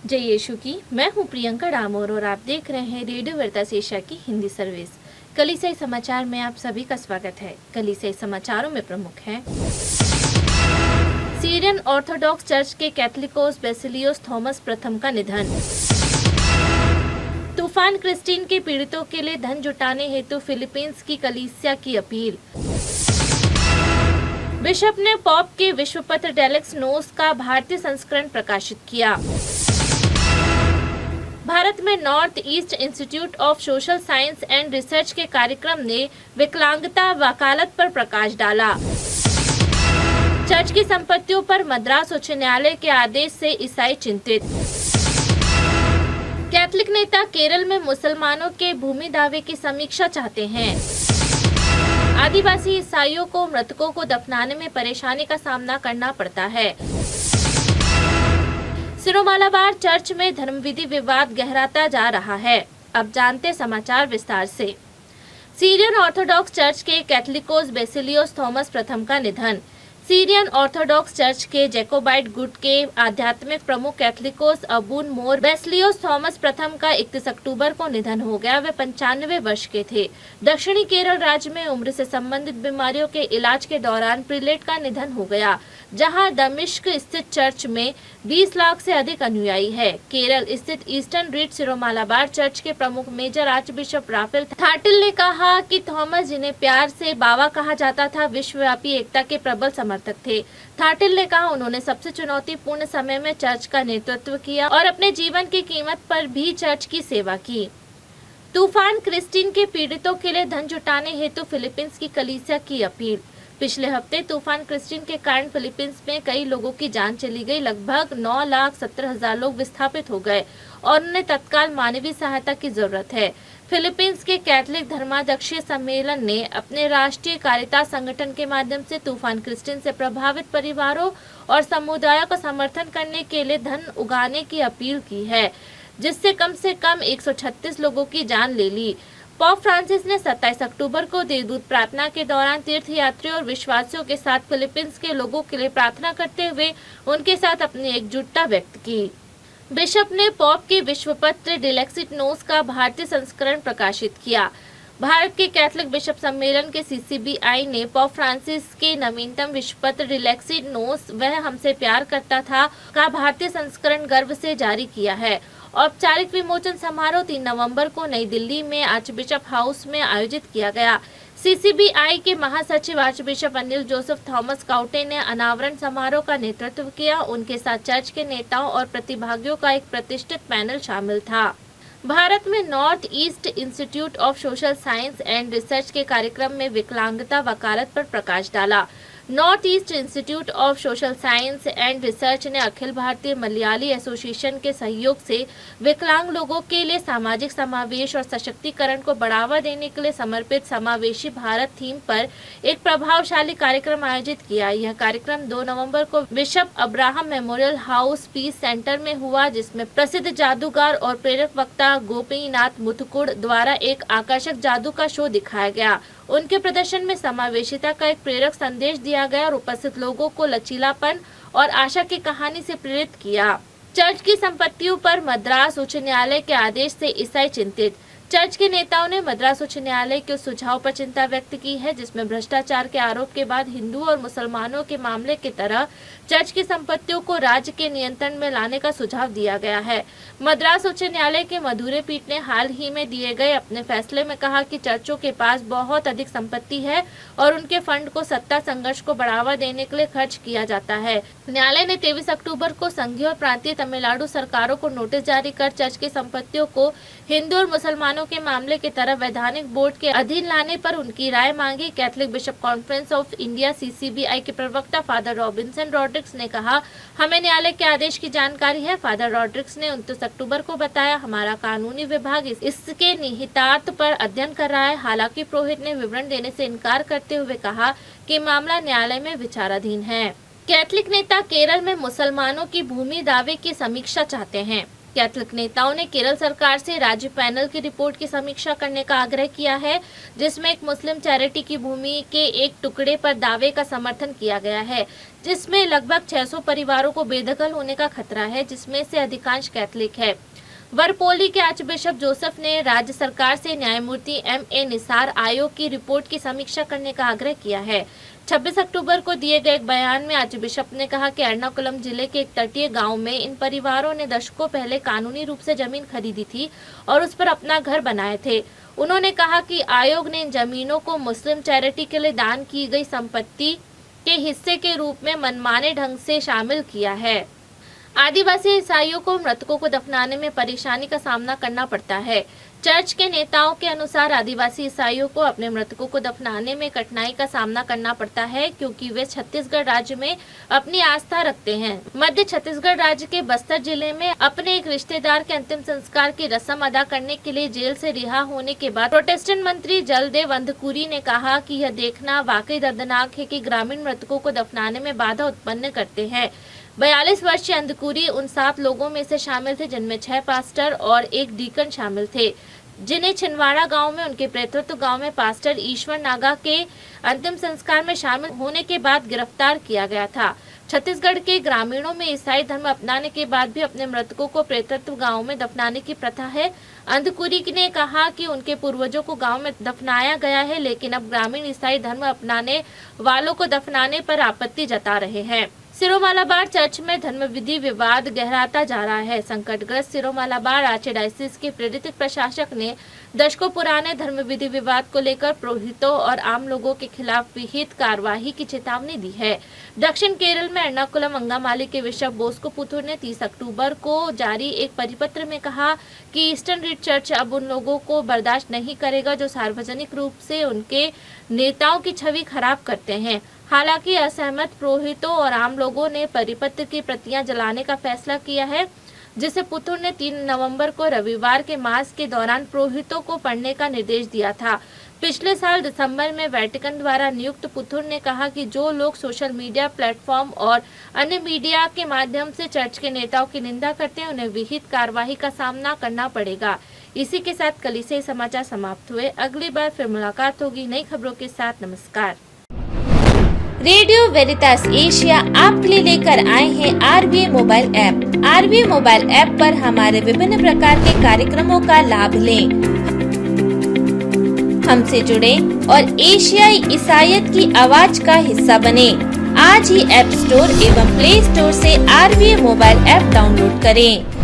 जय यीशु की। मैं हूं प्रियंका डामोर और आप देख रहे हैं रेडियो वेरितास एशिया की हिंदी सर्विस। कलीसियाई समाचार में आप सभी का स्वागत है। कलीसियाई समाचारों में प्रमुख हैं। सीरियन ऑर्थोडॉक्स चर्च के कैथोलिकोस बेसिलियोस थॉमस प्रथम का निधन। तूफान क्रिस्टीन के पीड़ितों के लिए धन जुटाने हेतु फिलीपींस की कलीसिया की अपील। बिशप ने पॉप के विश्वपत्र डेलेक्स नोस का भारतीय संस्करण प्रकाशित किया। भारत में north east institute of social science and research के कार्यक्रम ने विकलांगता वकालत पर प्रकाश डाला। चर्च की संपत्तियों पर मद्रास उच्च न्यायालय के आदेश से ईसाई चिंतित। कैथोलिक नेता केरल में मुसलमानों के भूमि दावे की समीक्षा चाहते हैं। आदिवासी ईसाइयों को मृतकों को दफनाने में परेशानी का सामना करना पड़ता है। सिरोमालाबार चर्च में धर्मविधि विवाद गहराता जा रहा है। अब जानते समाचार विस्तार से। सीरियन ऑर्थोडॉक्स चर्च के कैथोलिकोस बेसिलियोस थॉमस प्रथम का निधन। सीरियन ऑर्थोडॉक्स चर्च के जैकोबाइट गुट के आध्यात्मिक प्रमुख कैथोलिकोस अबून मोर बेसिलियोस थॉमस प्रथम का 31 अक्टूबर को निधन हो गया। वे 95 वर्ष के थे। दक्षिणी केरल राज्य में उम्र से संबंधित बीमारियों के इलाज के दौरान प्रीलेट का निधन हो गया, जहां दमिश्क स्थित चर्च में 20 लाख से अधिक अनुयायी है। केरल स्थित ईस्टर्न रीट सिरोमालाबार चर्च के प्रमुख मेजर आर्च बिशप राफेल थाटिल ने कहा कि थॉमस, जिन्हें प्यार से बाबा कहा जाता था, विश्वव्यापी एकता के प्रबल समर्थक थे। थाटिल ने कहा, उन्होंने सबसे चुनौतीपूर्ण समय में चर्च का नेतृत्व किया और अपने जीवन की कीमत पर भी चर्च की सेवा की। तूफान क्रिस्टीन के पीड़ितों के लिए धन जुटाने हेतु फिलीपींस की कलीसिया की अपील। पिछले हफ्ते तूफान क्रिस्टीन के कारण फिलीपींस में कई लोगों की जान चली गई। लगभग 9,70,000 लोग विस्थापित हो गए और उन्हें तत्काल मानवीय सहायता की जरूरत है। फिलीपींस के कैथोलिक धर्माध्यक्षीय सम्मेलन ने अपने राष्ट्रीय कारिता संगठन के माध्यम से तूफान क्रिस्टीन से प्रभावित परिवारों और समुदायों का समर्थन करने के लिए धन उगाने की अपील की है, जिससे कम से कम 136 लोगों की जान ले ली। पॉप फ्रांसिस ने 27 अक्टूबर को देवदूत प्रार्थना के दौरान तीर्थयात्रियों और विश्वासियों के साथ फिलीपींस के लोगों के लिए प्रार्थना करते हुए उनके साथ अपनी एकजुटता व्यक्त की। बिशप ने पॉप के विश्वपत्र डिलेक्सिट नोस का भारतीय संस्करण प्रकाशित किया। भारत के कैथोलिक बिशप सम्मेलन के CCBI ने पॉप फ्रांसिस के नवीनतम विश्वपत्र डिलेक्सिट नोस वह हमसे प्यार करता था का भारतीय संस्करण गर्व से जारी किया है। औपचारिक विमोचन समारोह 3 नवंबर को नई दिल्ली में आर्चबिशप हाउस में आयोजित किया गया। CCBI के महासचिव आर्चबिशप अनिल जोसेफ थॉमस काउटे ने अनावरण समारोह का नेतृत्व किया। उनके साथ चर्च के नेताओं और प्रतिभागियों का एक प्रतिष्ठित पैनल शामिल था। भारत में north east institute of social science and research के कार्यक्रम में विकलांगता वकालत पर प्रकाश डाला। North east institute of social science and research ने अखिल भारतीय मलयाली एसोसिएशन के सहयोग से विकलांग लोगों के लिए सामाजिक समावेश और सशक्तिकरण को बढ़ावा देने के लिए समर्पित समावेशी भारत थीम पर एक प्रभावशाली कार्यक्रम आयोजित किया। यह कार्यक्रम 2 नवंबर को bishop Abraham memorial house peace centre में हुआ, जिसमें प्रसिद्ध जादूगर और प्रेरक वक्ता गोपीनाथ मुथुकुड़ द्वारा एक आकर्षक जादू का शो दिखाया गया। उनके प्रदर्शन में समावेशिता का एक प्रेरक संदेश दिया गया और उपस्थित लोगों को लचीलापन और आशा की कहानी से प्रेरित किया। चर्च की संपत्तियों पर मद्रास उच्च न्यायालय के आदेश से ईसाई चिंतित। चर्च के नेताओं ने मद्रास उच्च न्यायालय के उस सुझाव पर चिंता व्यक्त की है, जिसमें भ्रष्टाचार के आरोप के बाद हिंदू और मुसलमानों के मामले की तरह चर्च की संपत्तियों को राज्य के नियंत्रण में लाने का सुझाव दिया गया है। मद्रास उच्च न्यायालय के मधुरे पीठ ने हाल ही में दिए गए अपने फैसले में कहा कि चर्चों के पास बहुत अधिक संपत्ति है और उनके फंड को सत्ता संघर्ष को बढ़ावा देने के लिए खर्च किया जाता है। न्यायालय ने 23 अक्टूबर को संघीय और प्रांतीय तमिलनाडु सरकारों को नोटिस जारी कर चर्च की संपत्तियों को हिंदू और मुसलमानों के मामले की तरह वैधानिक बोर्ड के अधीन लाने पर उनकी राय मांगी। Catholic bishop conference of India CCBI के प्रवक्ता फादर रॉबिन्सन रॉड्रिक्स ने कहा, हमें न्यायालय के आदेश की जानकारी है। फादर रॉड्रिक्स ने 29 अक्टूबर को बताया, हमारा कानूनी विभाग इसके निहितार्थ पर अध्ययन कर रहा है। हालांकि पुरोहित ने विवरण देने से इनकार करते हुए कहा कि मामला न्यायालय में विचाराधीन है। कैथोलिक नेता केरल में मुसलमानों की भूमि दावे की समीक्षा चाहते हैं। कैथलिक नेताओं ने केरल सरकार से राज्य पैनल की रिपोर्ट की समीक्षा करने का आग्रह किया है, जिसमें एक मुस्लिम चैरिटी की भूमि के एक टुकड़े पर दावे का समर्थन किया गया है, जिसमें लगभग 600 परिवारों को बेदखल होने का खतरा है, जिसमें से अधिकांश कैथलिक है। वरपोली के आर्चबिशप जोसेफ ने राज्य सरकार से न्यायमूर्ति M.A. निसार आयोग की रिपोर्ट की समीक्षा करने का आग्रह किया है। 26 अक्टूबर को दिए गए एक बयान में आर्चबिशप ने कहा कि एर्नाकुलम जिले के एक तटीय गांव में इन परिवारों ने दशकों पहले कानूनी रूप से जमीन खरीदी थी और उस पर अपना घर बनाए थे। उन्होंने कहा कि आयोग ने इन जमीनों को मुस्लिम चैरिटी के लिए दान की गई संपत्ति के हिस्से के रूप में मनमाने ढंग से शामिल किया है। आदिवासी ईसाइयों को मृतकों को दफनाने में परेशानी का सामना करना पड़ता है। चर्च के नेताओं के अनुसार आदिवासी ईसाइयों को अपने मृतकों को दफनाने में कठिनाई का सामना करना पड़ता है, क्योंकि वे छत्तीसगढ़ राज्य में अपनी आस्था रखते हैं। मध्य छत्तीसगढ़ राज्य के बस्तर जिले में अपने एक रिश्तेदार के अंतिम संस्कार की रस्म अदा करने के लिए जेल से रिहा होने के बाद प्रोटेस्टेंट मंत्री जलदेव अंधकूरी ने कहा कि यह देखना वाकई दर्दनाक है कि ग्रामीण मृतकों को दफनाने में बाधा उत्पन्न करते हैं। 42 वर्षीय अंधकूरी उन 7 लोगों में से शामिल थे, जिनमें 6 पास्टर और एक डीकन शामिल थे, जिन्हें छिंदवाड़ा गांव में उनके पैतृक गांव में पास्टर ईश्वर नागा के अंतिम संस्कार में शामिल होने के बाद गिरफ्तार किया गया था। छत्तीसगढ़ के ग्रामीणों में ईसाई धर्म अपनाने के बाद भी अपने मृतकों को पैतृक गांव में दफनाने की प्रथा है। अंधकूरी ने कहा कि उनके पूर्वजों को गांव में दफनाया गया है, लेकिन अब ग्रामीण ईसाई धर्म अपनाने वालों को दफनाने पर आपत्ति जता रहे हैं। सिरो-मालाबार चर्च में धर्म विधि विवाद गहराता जा रहा है। संकटग्रस्त सिरो-मालाबार आर्चडायसिस के प्रेरित प्रशासक ने दशकों पुराने धर्म विधि विवाद को लेकर पुरोहितों और आम लोगों के खिलाफ विहित कार्यवाही की चेतावनी दी है। दक्षिण केरल में एर्नाकुलम अंगामाली के बिशप बोस्को पुथुर ने 30 अक्टूबर को जारी एक परिपत्र में कहा कि ईस्टर्न रिट चर्च अब उन लोगों को बर्दाश्त नहीं करेगा जो सार्वजनिक रूप से उनके नेताओं की छवि खराब करते हैं। हालांकि असहमत पुरोहितों और आम लोगों ने परिपत्र की प्रतियां जलाने का फैसला किया है, जिसे पुथुर ने 3 नवंबर को रविवार के मास के दौरान पुरोहितों को पढ़ने का निर्देश दिया था। पिछले साल दिसंबर में वेटिकन द्वारा नियुक्त पुथुर ने कहा कि जो लोग सोशल मीडिया प्लेटफॉर्म और अन्य मीडिया के माध्यम से चर्च के नेताओं की निंदा करते हैं, उन्हें विहित कार्यवाही का सामना करना पड़ेगा। इसी के साथ कलीसियाई समाचार समाप्त हुए। अगली बार फिर मुलाकात होगी नई खबरों के साथ। नमस्कार। रेडियो वेरितास एशिया आपके लिए लेकर आए हैं RVA mobile app. RVA mobile app पर हमारे विभिन्न प्रकार के कार्यक्रमों का लाभ लें, हमसे जुड़े और एशियाई ईसाईयत की आवाज का हिस्सा बने। आज ही ऐप स्टोर एवं प्ले स्टोर से RVA मोबाइल ऐप डाउनलोड करें।